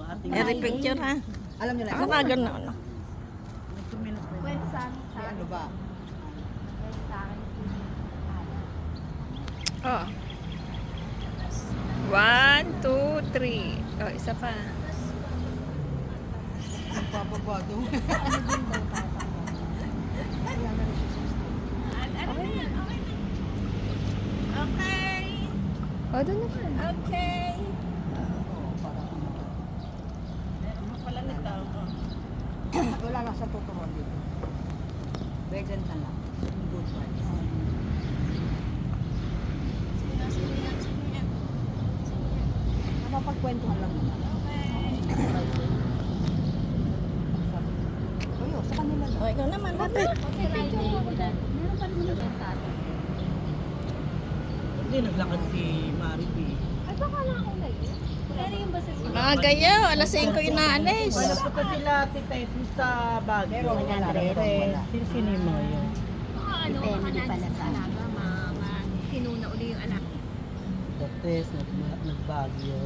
ating Eri picture ha. Alam niyo na. Ako na gano'n. Ano. Kwent sa Si ano ba? kwent sa akin si Ana. Oh. 1, 2, 3. Oh, isa pa. Ang papabado. Okay. Oh, doon na pa. Okay. pala nito. Wala lang sa tuturuan dito. Vegan na lang. Good vibes. Mapapagkwentuhan lang naman. Oyo, sa kanila lang. Oh, ikaw naman. Lapit. Okay, picture mo ako dyan. Meron pa naman ulit sa atin. Hindi, naglakad si Mariby. Ay, baka lang ako na yun. Pero yung boses mo. Mga gayaw, alas 5 inaalis. Wala po pa sila Titesis sa Baguio. Meron, wala, wala. Sino mo yun? Baka ano, baka nandun sa alaga, tinuna uli yung anak. Titesis, nag-Baguio.